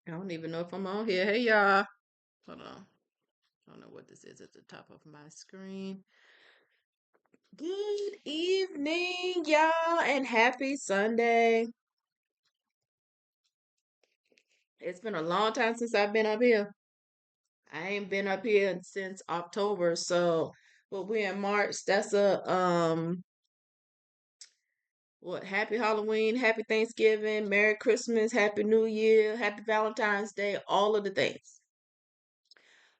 I don't even know if I'm on here. Hey y'all. Hold on. I don't know what this is at the top of my screen. Good evening, y'all, and happy Sunday. It's been a long time since I've been up here. I ain't been up here since October, so we're in March. That's a happy Halloween, happy Thanksgiving, Merry Christmas, Happy New Year, Happy Valentine's Day, all of the things.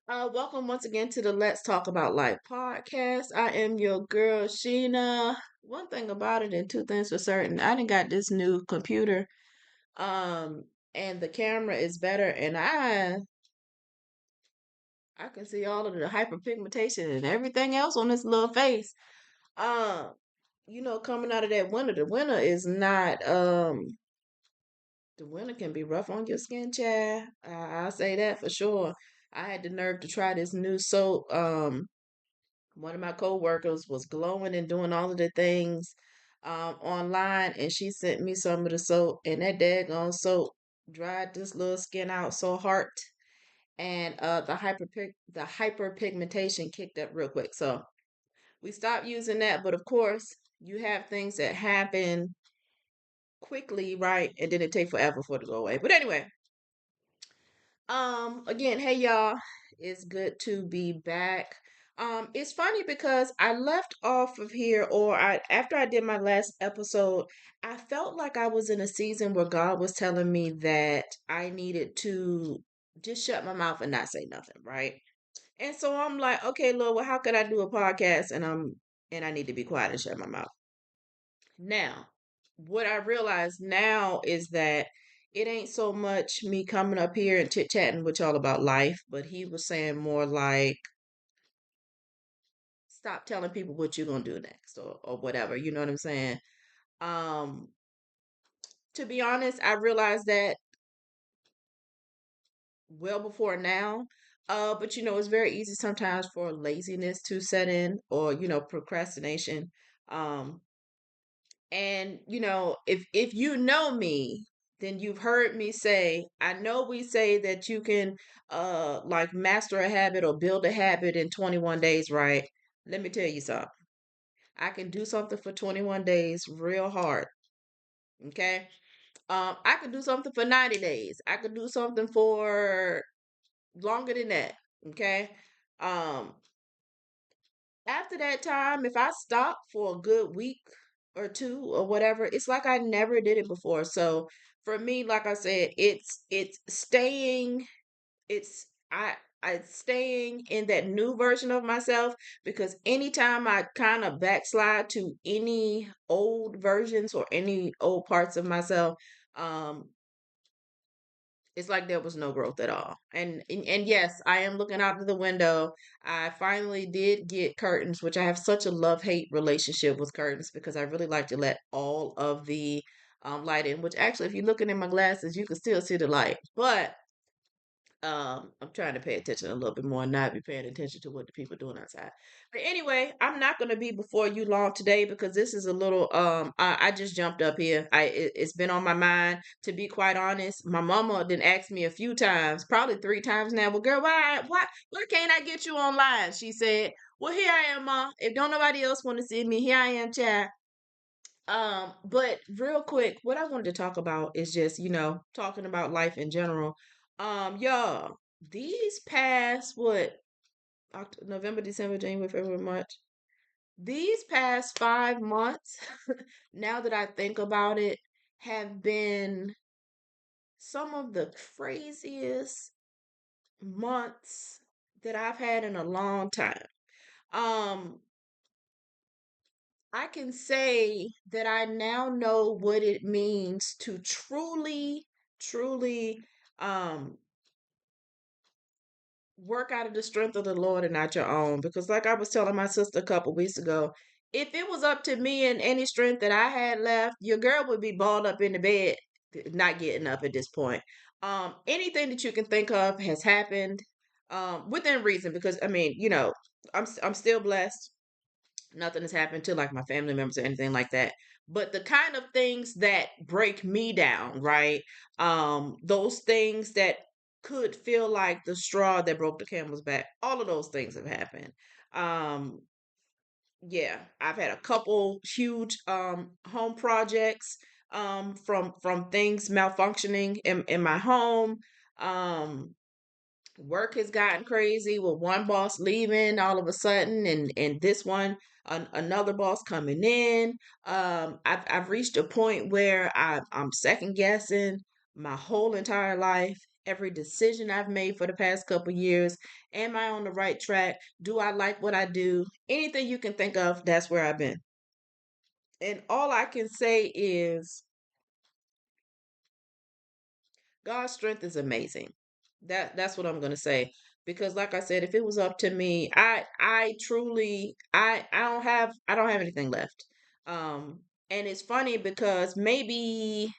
Welcome once again to the Let's Talk About Life podcast. I am your girl, Sheena. One thing about it, and two things for certain, I done got this new computer, um, and the camera is better, and I can see all of the hyperpigmentation and everything else on this little face. Um, coming out of that winter, the winter can be rough on your skin, Chad. I'll say that for sure. I had the nerve to try this new soap. One of my coworkers was glowing and doing all of the things online, and she sent me some of the soap, and that daggone soap dried this little skin out so hard, and the hyperpigmentation kicked up real quick. So we stopped using that, but of course, you have things that happen quickly, right? And then it take forever for it to go away. But anyway, again, hey y'all, it's good to be back. It's funny because I left off of here, or after I did my last episode, I felt like I was in a season where God was telling me that I needed to just shut my mouth and not say nothing, right? And so I'm like, okay, Lord, well, how could I do a podcast and I need to be quiet and shut my mouth? Now, what I realize now is that it ain't so much me coming up here and chit chatting with y'all about life, but he was saying more like, stop telling people what you're gonna do next or whatever. You know what I'm saying? Um, to be honest, I realized that well before now. But it's very easy sometimes for laziness to set in or, procrastination. Um, And if you know me, then you've heard me say, I know we say that you can like master a habit or build a habit in 21 days, right? Let me tell you something. I can do something for 21 days real hard, okay? I could do something for 90 days. I could do something for longer than that, okay? Um After that time, if I stop for a good week or two or whatever, it's like I never did it before. So for me, like I said, it's staying, it's I staying in that new version of myself, because anytime I kind of backslide to any old versions or any old parts of myself, um it's like there was no growth at all. And yes, I am looking out of the window. I finally did get curtains, which I have such a love-hate relationship with curtains because I really like to let all of the light in, which actually if you're looking in my glasses, you can still see the light. But I'm trying to pay attention a little bit more and not be paying attention to what the people doing outside. But anyway, I'm not going to be before you long today because this is a little I just jumped up here. It's been on my mind, to be quite honest. My mama didn't ask me a few times, probably 3 times now. Well, girl, why can't I get you online? She said, well, here I am, ma. If don't nobody else want to see me, here I am, child. But real quick, what I wanted to talk about is just, talking about life in general. Y'all, these past November, December, January, February, March. These past 5 months, now that I think about it, have been some of the craziest months that I've had in a long time. Um, I can say that I now know what it means to truly, truly work out of the strength of the Lord and not your own. Because, like I was telling my sister a couple weeks ago, if it was up to me and any strength that I had left, your girl would be balled up in the bed, not getting up at this point. Anything that you can think of has happened within reason. Because I mean, I'm still blessed. Nothing has happened to like my family members or anything like that. But the kind of things that break me down, right? Those things that could feel like the straw that broke the camel's back, all of those things have happened. Um, yeah, I've had a couple huge home projects from things malfunctioning in my home. Um, Work has gotten crazy with one boss leaving all of a sudden, and this one, another boss coming in. I've reached a point where I'm second guessing my whole entire life, every decision I've made for the past couple years. Am I on the right track? Do I like what I do? Anything you can think of, that's where I've been. And all I can say is God's strength is amazing. That's what I'm gonna say. Because like I said, if it was up to me, I truly I don't have anything left. Um and it's funny because maybe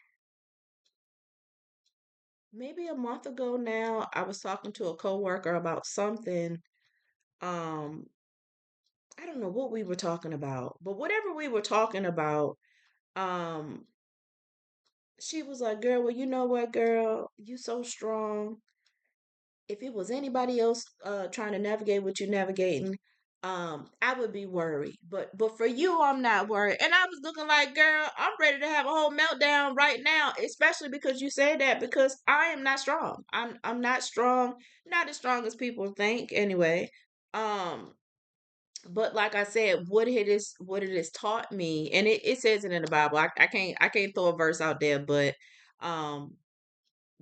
a month ago now, I was talking to a coworker about something. Um I don't know what we were talking about, but whatever we were talking about, um she was like, "Girl, well, you know what, girl? You so strong. If it was anybody else trying to navigate what you're navigating, I would be worried. But for you, I'm not worried." And I was looking like, girl, I'm ready to have a whole meltdown right now, especially because you say that, because I am not strong. I'm not strong, not as strong as people think anyway. Um but like I said, what it has taught me, and it says it in the Bible. I can't throw a verse out there, but um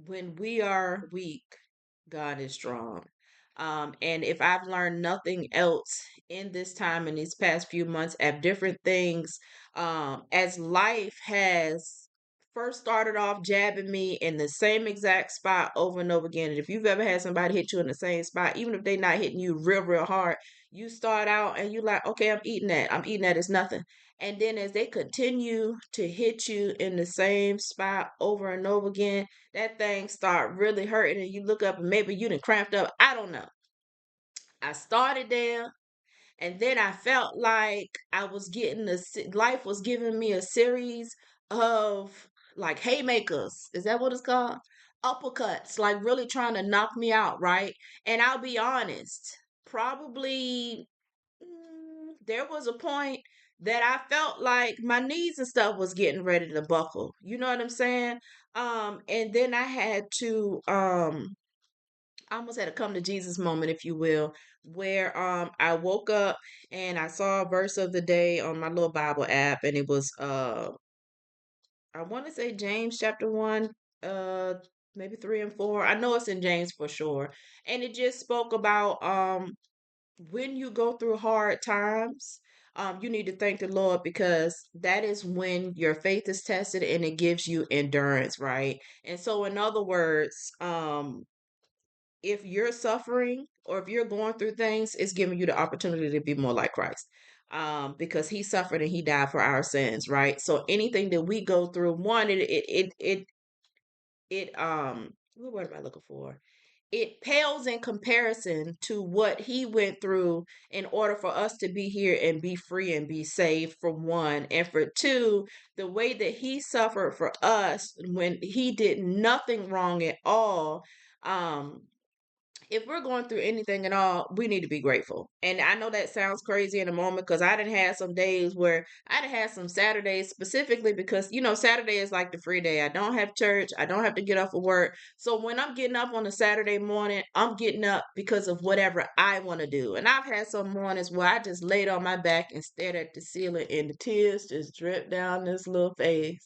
when we are weak, God is strong. And if I've learned nothing else in this time, in these past few months, at different things, as life has first started off jabbing me in the same exact spot over and over again. And if you've ever had somebody hit you in the same spot, even if they're not hitting you real hard, you start out and you like, okay, I'm eating that. I'm eating that. It's nothing. And then as they continue to hit you in the same spot over and over again, that thing start really hurting and you look up and maybe you done cramped up. I don't know. I started there and then I felt like I was getting life was giving me a series of like haymakers. Is that what it's called? Uppercuts, like really trying to knock me out, right? And I'll be honest, probably there was a point that I felt like my knees and stuff was getting ready to buckle. You know what I'm saying? And then I had to I almost had a come to Jesus moment, if you will, where I woke up and I saw a verse of the day on my little Bible app, and it was I want to say James chapter 1, uh maybe 3 and 4. I know it's in James for sure. And it just spoke about when you go through hard times, you need to thank the Lord, because that is when your faith is tested and it gives you endurance, right? And so, in other words, if you're suffering or if you're going through things, it's giving you the opportunity to be more like Christ. Because he suffered and he died for our sins, right? So anything that we go through, one, what word am I looking for? It pales in comparison to what he went through in order for us to be here and be free and be saved, for one. And for two, the way that he suffered for us when he did nothing wrong at all. Um, if we're going through anything at all, we need to be grateful. And I know that sounds crazy in a moment, because I didn't have some days where I didn't have some Saturdays, specifically because, Saturday is like the free day. I don't have church. I don't have to get up for work. So when I'm getting up on a Saturday morning, I'm getting up because of whatever I want to do. And I've had some mornings where I just laid on my back and stared at the ceiling and the tears just dripped down this little face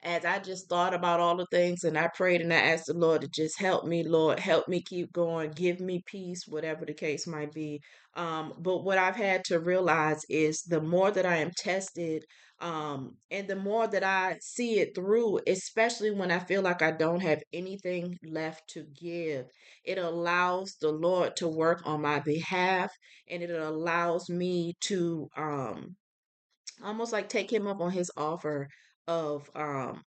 as I just thought about all the things, and I prayed and I asked the Lord to just help me, Lord, help me keep going, give me peace, whatever the case might be. But what I've had to realize is the more that I am tested, and the more that I see it through, especially when I feel like I don't have anything left to give, it allows the Lord to work on my behalf, and it allows me to almost like take him up on his offer of um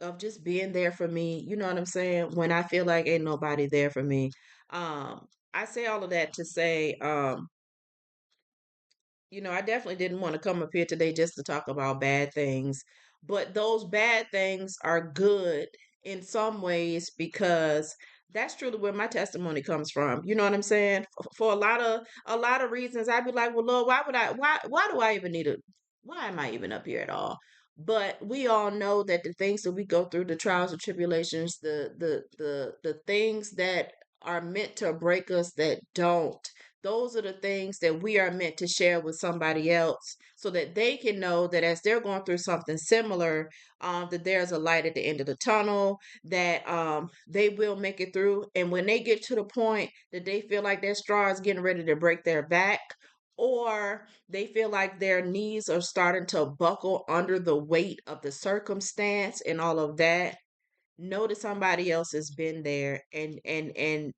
of just being there for me. You know what I'm saying? When I feel like ain't nobody there for me. I say all of that to say I definitely didn't want to come up here today just to talk about bad things, but those bad things are good in some ways because that's truly where my testimony comes from. You know what I'm saying? For a lot of reasons, I'd be like, "Well, Lord, why do I even need a why am I even up here at all?" But we all know that the things that we go through, the trials and tribulations, the things that are meant to break us that don't, those are the things that we are meant to share with somebody else so that they can know that as they're going through something similar, that there's a light at the end of the tunnel, that they will make it through. And when they get to the point that they feel like their straw is getting ready to break their back, or they feel like their knees are starting to buckle under the weight of the circumstance and all of that, know that somebody else has been there, and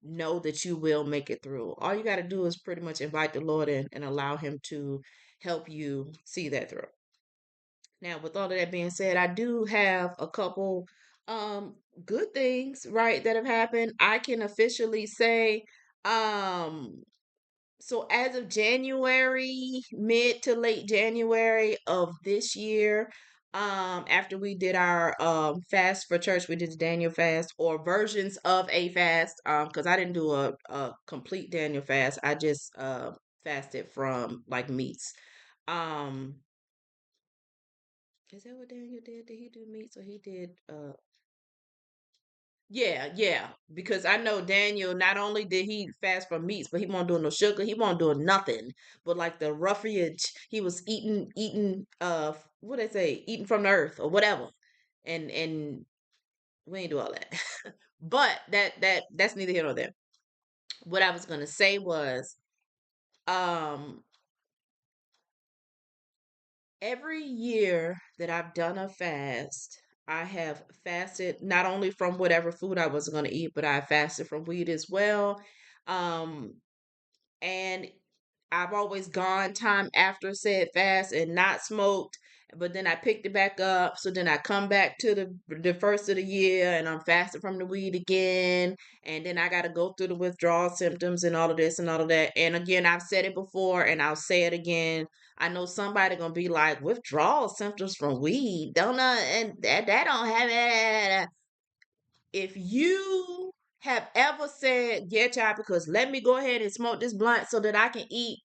know that you will make it through. All you got to do is pretty much invite the Lord in and allow him to help you see that through. Now, with all of that being said, I do have a couple um good things, right, that have happened. I can officially say, um so as of January, mid to late January of this year, after we did our fast for church, we did the Daniel fast or versions of a fast, because I didn't do a complete Daniel fast. I just fasted from like meats. Um, is that what Daniel did? Did he do meats or he did yeah, yeah. Because I know Daniel, not only did he fast from meats, but he won't do no sugar. He won't do nothing. But like the roughage, he was eating what they say, eating from the earth or whatever. And we ain't do all that. But that's neither here nor there. What I was gonna say was, um, every year that I've done a fast, I have fasted not only from whatever food I was gonna eat, but I fasted from weed as well. Um, and I've always gone time after said fast and not smoked, but then I picked it back up. So then I come back to the first of the year and I'm fasting from the weed again, and then I got to go through the withdrawal symptoms and all of this and all of that. And again, I've said it before and I'll say it again. I know somebody gonna be like, withdrawal symptoms from weed, don't know, and that don't have it. If you have ever said, yeah, child, because let me go ahead and smoke this blunt so that I can eat,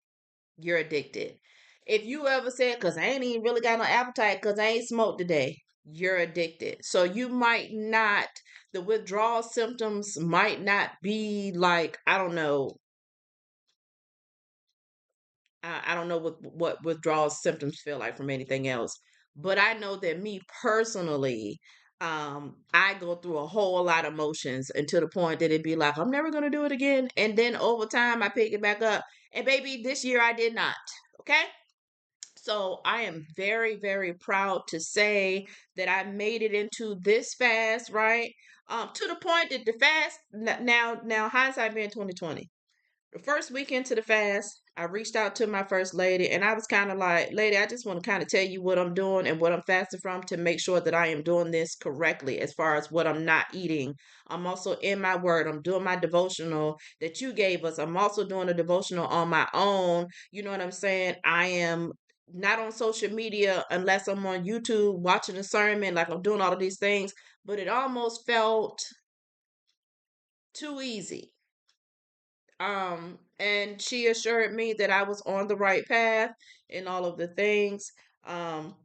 you're addicted. If you ever said, because I ain't even really got no appetite because I ain't smoked today, you're addicted. So you might not, the withdrawal symptoms might not be like, I don't know, I don't know what withdrawal symptoms feel like from anything else, but I know that me personally, I go through a whole lot of motions until the point that it'd be like, I'm never gonna do it again, and then over time I pick it back up. And baby, this year I did not. Okay, so I am very, very proud to say that I made it into this fast, right? To the point that the fast now hindsight being 2020, the first week into the fast, I reached out to my first lady and I was kind of like, lady, I just want to kind of tell you what I'm doing and what I'm fasting from to make sure that I am doing this correctly as far as what I'm not eating. I'm also in my word. I'm doing my devotional that you gave us. I'm also doing a devotional on my own. You know what I'm saying? I am not on social media unless I'm on YouTube watching a sermon, like I'm doing all of these things, but it almost felt too easy. And she assured me that I was on the right path and all of the things. Um,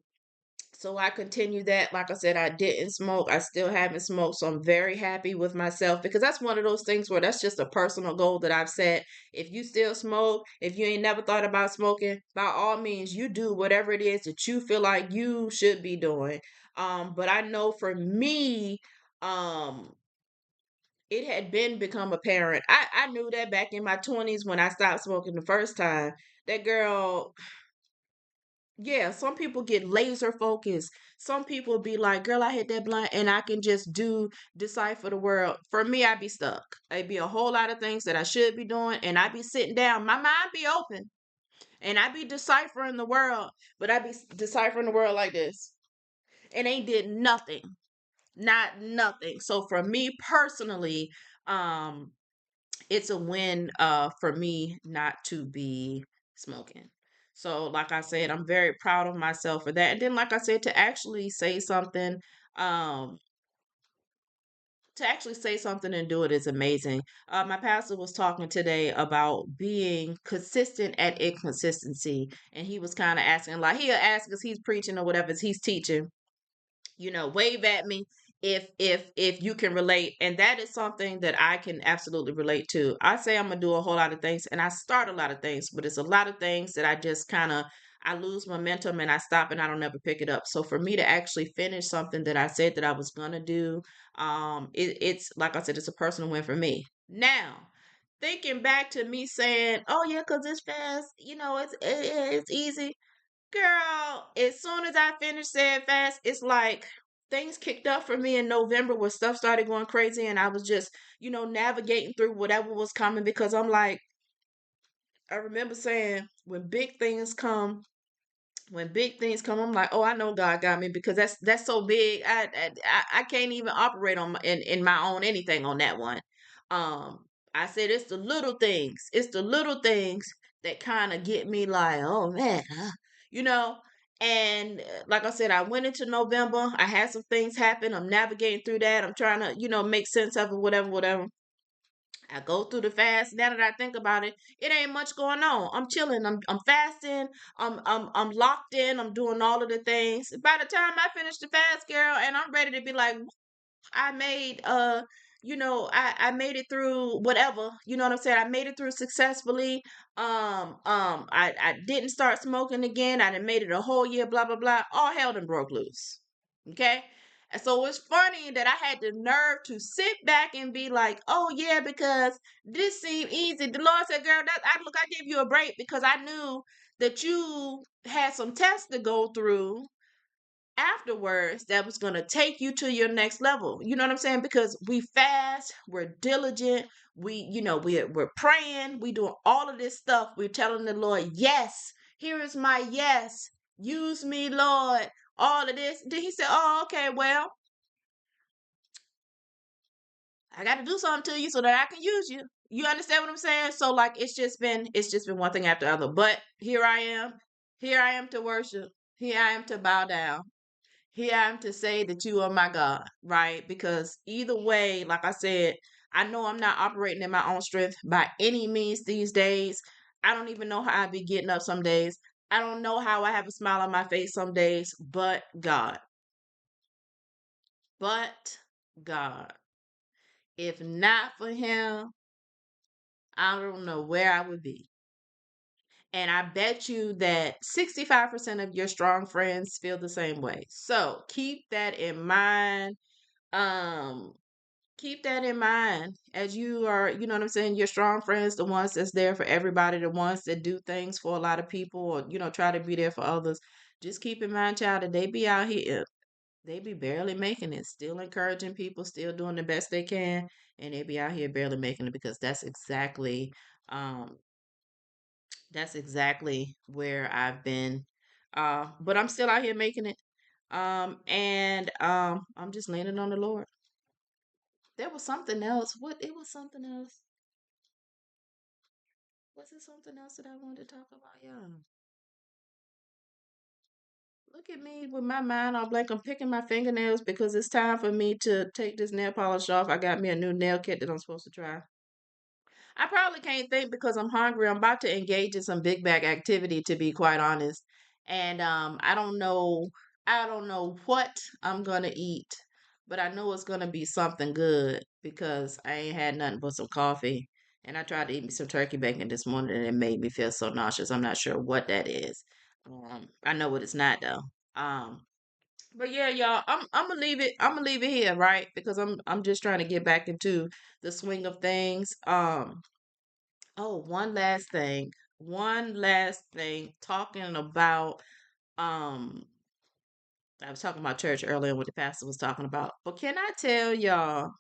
so I continue that. Like I said, I didn't smoke. I still haven't smoked. So I'm very happy with myself because that's one of those things where that's just a personal goal that I've set. If you still smoke, if you ain't never thought about smoking, by all means, you do whatever it is that you feel like you should be doing. But I know for me, um, it had been become apparent. I knew that back in my 20s when I stopped smoking the first time. That girl, yeah, some people get laser focused. Some people be like, girl, I hit that blunt and I can just do decipher the world. For me, I'd be stuck. It'd be a whole lot of things that I should be doing, and I'd be sitting down. My mind be open, and I'd be deciphering the world, but I'd be deciphering the world like this. And ain't did nothing. Not nothing. So for me personally, um, it's a win for me not to be smoking. So, like I said, I'm very proud of myself for that. And then, like I said, um, to actually say something and do it is amazing. My pastor was talking today about being consistent at inconsistency, and he was kind of asking, like he'll ask us, he's preaching or whatever, he's teaching, wave at me if you can relate. And that is something that I can absolutely relate to. I say I'm gonna do a whole lot of things, and I start a lot of things, but it's a lot of things that I just kind of, I lose momentum and I stop and I don't ever pick it up. So for me to actually finish something that I said that I was gonna do, it's like I said, it's a personal win for me. Now, thinking back to me saying, oh yeah, because it's fast, it's easy. Girl, as soon as I finished said fast, it's like things kicked up for me in November where stuff started going crazy, and I was just, navigating through whatever was coming, because I'm like, I remember saying when big things come, I'm like, oh, I know God got me, because that's so big. I can't even operate on in my own anything on that one. Um, I said it's the little things. It's the little things that kind of get me like, oh man, huh? you know. And like I said, I went into November. I had some things happen. I'm navigating through that. I'm trying to, make sense of it, whatever, whatever. I go through the fast. Now that I think about it, it ain't much going on. I'm chilling. I'm fasting. I'm locked in. I'm doing all of the things. By the time I finish the fast, girl, and I'm ready to be like, I made I made it through whatever. You know what I'm saying? I made it through successfully. I didn't start smoking again. I done made it a whole year, blah blah blah. All hell done broke loose. Okay? And so it's funny that I had the nerve to sit back and be like, oh yeah, because this seemed easy. The Lord said, girl, I gave you a break because I knew that you had some tests to go through afterwards that was going to take you to your next level. You know what I'm saying? Because we fast, we're diligent, we're praying, we doing all of this stuff. We're telling the Lord, yes, here is my yes. Use me, Lord. All of this. Then he said, oh, okay, well, I got to do something to you so that I can use you. You understand what I'm saying? So like it's just been one thing after the other. But here I am. Here I am to worship. Here I am to bow down. Here I am to say that you are my God, right? Because either way, like I said, I know I'm not operating in my own strength by any means these days. I don't even know how I be getting up some days. I don't know how I have a smile on my face some days, but God. But God. If not for him, I don't know where I would be. And I bet you that 65% of your strong friends feel the same way. So keep that in mind. Um, keep that in mind as you are, you know what I'm saying, your strong friends, the ones that's there for everybody, the ones that do things for a lot of people, or try to be there for others. Just keep in mind, child, that they be out here, they be barely making it, still encouraging people, still doing the best they can, and they be out here barely making it, because um that's exactly where I've been. But I'm still out here making it. And I'm just leaning on the Lord. There was something else. What it was something else. Was it something else that I wanted to talk about? Yeah. Look at me with my mind all blank. I'm picking my fingernails because it's time for me to take this nail polish off. I got me a new nail kit that I'm supposed to try. I probably can't think because I'm hungry. I'm about to engage in some big bag activity, to be quite honest. And I don't know what I'm gonna eat, but I know it's gonna be something good because I ain't had nothing but some coffee. And I tried to eat me some turkey bacon this morning and it made me feel so nauseous. I'm not sure what that is. I know what it's not though. Um, but yeah, y'all, I'm gonna leave it. I'm gonna leave it here, right? Because I'm just trying to get back into the swing of things. Oh, one last thing. One last thing. Talking about I was talking about church earlier, what the pastor was talking about. But can I tell y'all,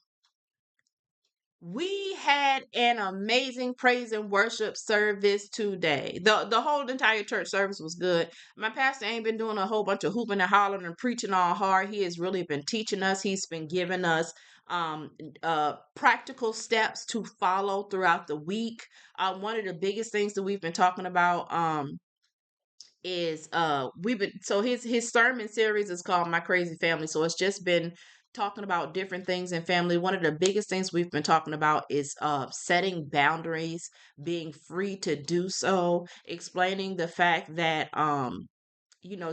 we had an amazing praise and worship service today. The whole entire church service was good. My pastor ain't been doing a whole bunch of hooping and hollering and preaching all hard. He has really been teaching us. He's been giving us practical steps to follow throughout the week. One of the biggest things that we've been talking about is we've been so his sermon series is called My Crazy Family. So it's just been talking about different things in family. One of the biggest things we've been talking about is setting boundaries, being free to do so, explaining the fact that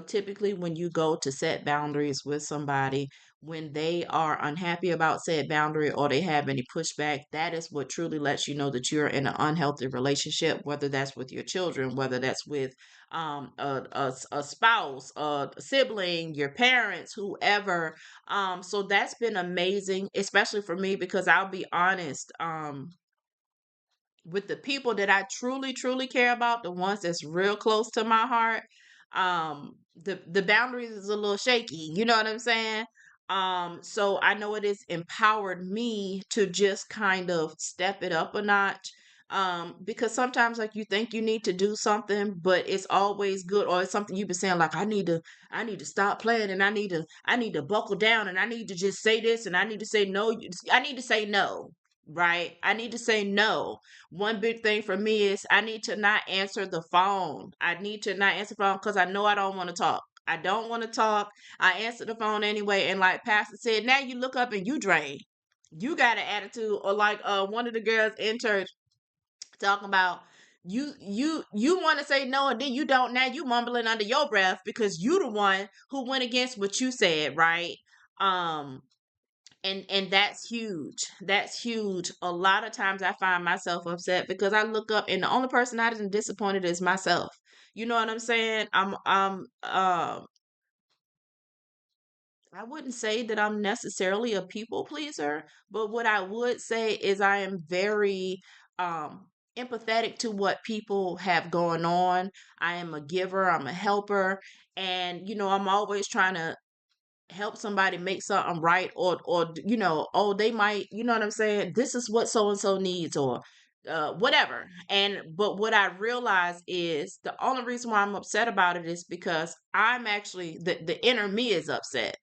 typically when you go to set boundaries with somebody, when they are unhappy about said boundary or they have any pushback, that is what truly lets you know that you're in an unhealthy relationship, whether that's with your children, whether that's with a spouse, a sibling, your parents, whoever. So that's been amazing, especially for me, because I'll be honest, with the people that I truly, truly care about, the ones that's real close to my heart, the boundaries is a little shaky. You know what I'm saying? So I know it has empowered me to just kind of step it up a notch. Because sometimes like you think you need to do something, but it's always good, or it's something you've been saying, like, I need to stop playing, and I need to buckle down, and I need to just say this, and I need to say no. I need to say no, right? I need to say no. One big thing for me is I need to not answer the phone. I need to not answer the phone because I know I don't want to talk. I don't want to talk. I answer the phone anyway. And like Pastor said, now you look up and you drain. You got an attitude, or like one of the girls in church talking about, you want to say no, and then you don't. Now you mumbling under your breath because you the one who went against what you said, right? Um, and that's huge. That's huge. A lot of times I find myself upset because I look up and the only person I didn't disappointed is myself. You know what I'm saying? I wouldn't say that I'm necessarily a people pleaser, but what I would say is I am very empathetic to what people have going on. I am a giver, I'm a helper, and I'm always trying to help somebody make something right, or oh, they might, you know what I'm saying, this is what so and so needs, or whatever. And but what I realize is the only reason why I'm upset about it is because I'm actually, the inner me is upset.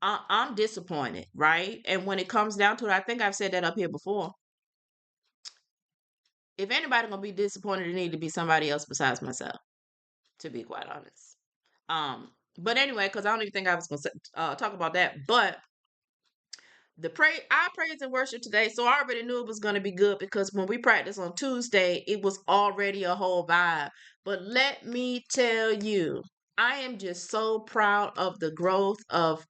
I'm disappointed, right? And when it comes down to it, I think I've said that up here before. If anybody gonna be disappointed, it need to be somebody else besides myself, to be quite honest. But anyway, because I don't even think I was gonna talk about that. But I praise and worship today, so I already knew it was going to be good because when we practiced on Tuesday, it was already a whole vibe. But let me tell you, I am just so proud of the growth of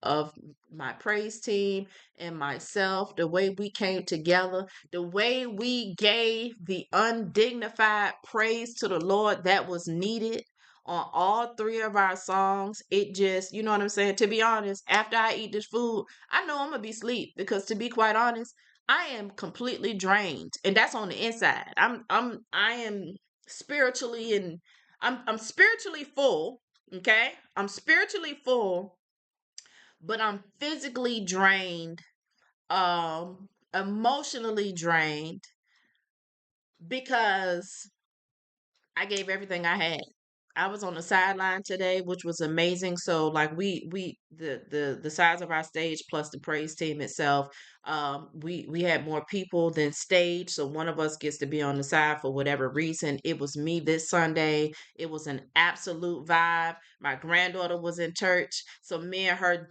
my praise team and myself, the way we came together, the way we gave the undignified praise to the Lord that was needed on all three of our songs. It just, you know what I'm saying? To be honest, after I eat this food, I know I'm gonna be asleep because, to be quite honest, I am completely drained, and that's on the inside. I am spiritually, and I'm spiritually full. Okay, I'm spiritually full, but I'm physically drained, emotionally drained, because I gave everything I had. I was on the sideline today, which was amazing. So like the size of our stage plus the praise team itself, we had more people than stage. So one of us gets to be on the side for whatever reason. It was me this Sunday. It was an absolute vibe. My granddaughter was in church, so me and her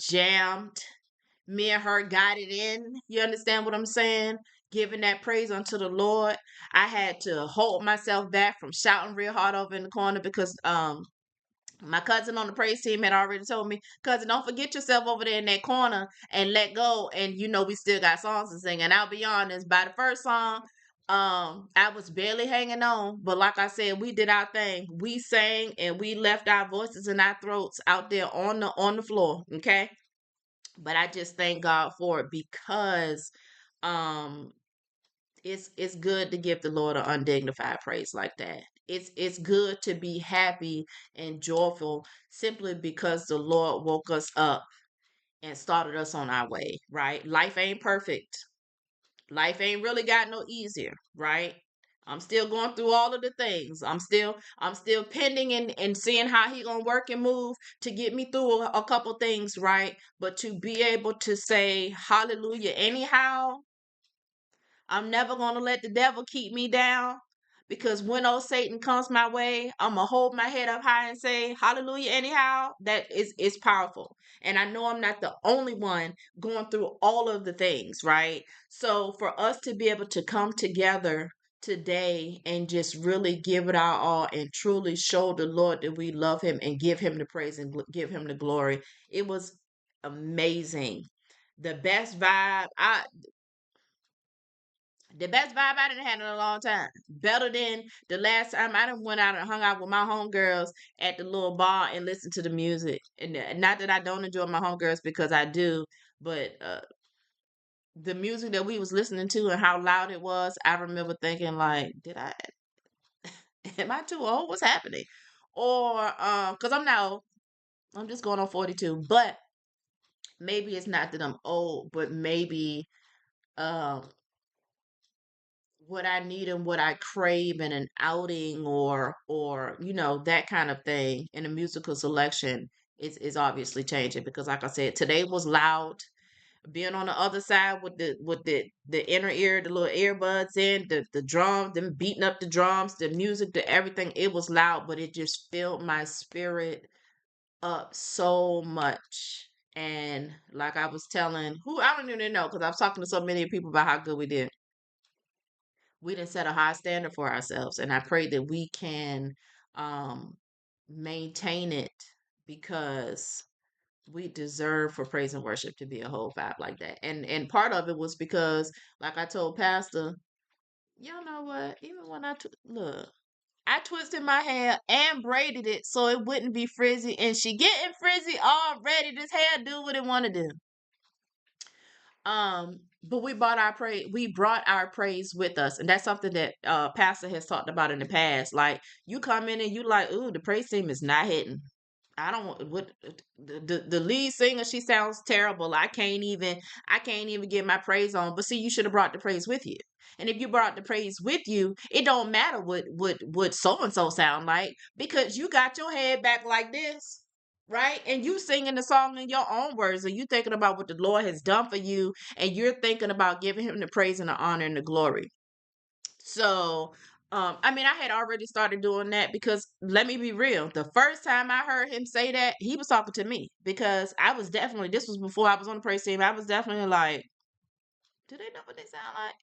got it in. You understand what I'm saying? Giving that praise unto the Lord. I had to hold myself back from shouting real hard over in the corner because my cousin on the praise team had already told me, cousin, don't forget yourself over there in that corner and let go. And we still got songs to sing. And I'll be honest, by the first song, I was barely hanging on. But like I said, we did our thing. We sang and we left our voices and our throats out there on the floor. Okay. But I just thank God for it because um it's good to give the Lord an undignified praise like that. It's good to be happy and joyful simply because the Lord woke us up and started us on our way, right? Life ain't perfect. Life ain't really got no easier, right? I'm still going through all of the things. I'm still pending and seeing how he gonna work and move to get me through a couple things, right? But to be able to say hallelujah anyhow, I'm never gonna let the devil keep me down because when old Satan comes my way, I'm gonna hold my head up high and say hallelujah anyhow. That is powerful. And I know I'm not the only one going through all of the things, right? So for us to be able to come together today and just really give it our all and truly show the Lord that we love him and give him the praise and give him the glory, it was amazing. The best vibe I done had in a long time. Better than the last time I done went out and hung out with my homegirls at the little bar and listened to the music. And not that I don't enjoy my homegirls, because I do, but the music that we was listening to and how loud it was, I remember thinking like, am I too old? What's happening? Or because I'm now I'm just going on 42, but maybe it's not that I'm old, but maybe um what I need and what I crave in an outing, or that kind of thing in a musical selection is obviously changing, because like I said, today was loud. Being on the other side with the inner ear, the little earbuds in, the drums, them beating up the drums, the music, the everything, it was loud, but it just filled my spirit up so much. And like I was telling who, I don't even know, because I was talking to so many people about how good we did. We didn't set a high standard for ourselves, and I pray that we can um maintain it, because we deserve for praise and worship to be a whole vibe like that. And part of it was because, like I told Pastor, y'all know what? Even when look, I twisted my hair and braided it so it wouldn't be frizzy, and she getting frizzy already. This hair do what it want to do. But we brought our praise with us, and that's something that Pastor has talked about in the past. Like, you come in and you like, ooh, the praise team is not hitting. I don't want what the lead singer, she sounds terrible. I can't even get my praise on. But see, you should have brought the praise with you. And if you brought the praise with you, it don't matter what so and so sound like, because you got your head back like this, right? And you singing the song in your own words, and you thinking about what the Lord has done for you, and you're thinking about giving him the praise and the honor and the glory. So, I mean, I had already started doing that, because let me be real. The first time I heard him say that, he was talking to me, because I was definitely, this was before I was on the praise team. I was definitely like, do they know what they sound like?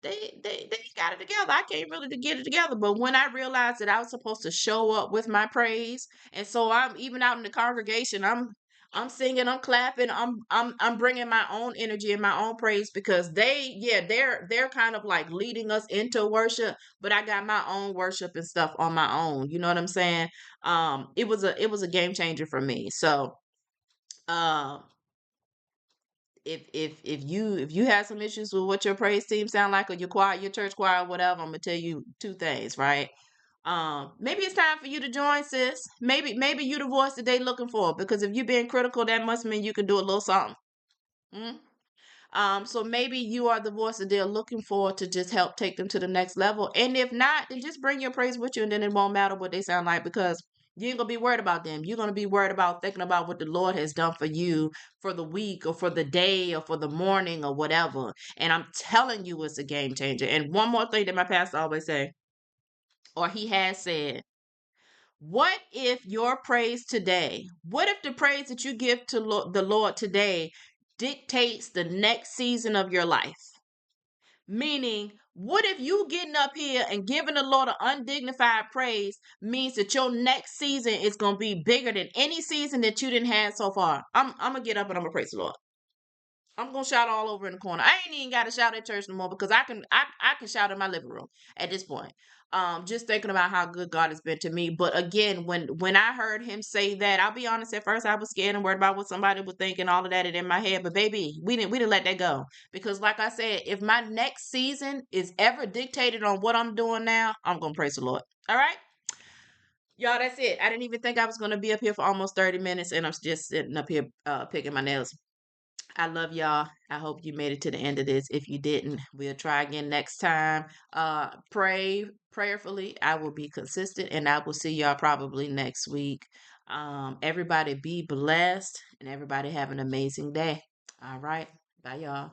They got it together. I can't really to get it together. But when I realized that I was supposed to show up with my praise, and so I'm even out in the congregation, I'm singing, I'm clapping, I'm bringing my own energy and my own praise, because they're kind of like leading us into worship, but I got my own worship and stuff on my own. You know what I'm saying? It was a game changer for me. So um if you have some issues with what your praise team sound like, or your choir, your church choir, whatever, I'm gonna tell you two things, right? Maybe it's time for you to join, sis. Maybe you the voice that they looking for, because if you're being critical, that must mean you can do a little something. Mm? So maybe you are the voice that they're looking for to just help take them to the next level. And if not, then just bring your praise with you, and then it won't matter what they sound like, because you ain't gonna be worried about them. You're gonna be worried about thinking about what the Lord has done for you for the week, or for the day, or for the morning, or whatever. And I'm telling you, it's a game changer. And one more thing that my pastor always say, or he has said, what if your praise today, what if the praise that you give to the Lord today dictates the next season of your life? Meaning, what if you getting up here and giving the Lord an undignified praise means that your next season is going to be bigger than any season that you didn't have so far? I'm going to get up and I'm going to praise the Lord. I'm gonna shout all over in the corner. I ain't even got to shout at church no more, because I can shout in my living room at this point. Just thinking about how good God has been to me. But again, when I heard him say that, I'll be honest. At first, I was scared and worried about what somebody would think and all of that in my head. But baby, we didn't let that go, because like I said, if my next season is ever dictated on what I'm doing now, I'm gonna praise the Lord. All right, y'all. That's it. I didn't even think I was gonna be up here for almost 30 minutes, and I'm just sitting up here picking my nails. I love y'all. I hope you made it to the end of this. If you didn't, we'll try again next time. Pray prayerfully. I will be consistent, and I will see y'all probably next week. Everybody be blessed, and everybody have an amazing day. All right. Bye, y'all.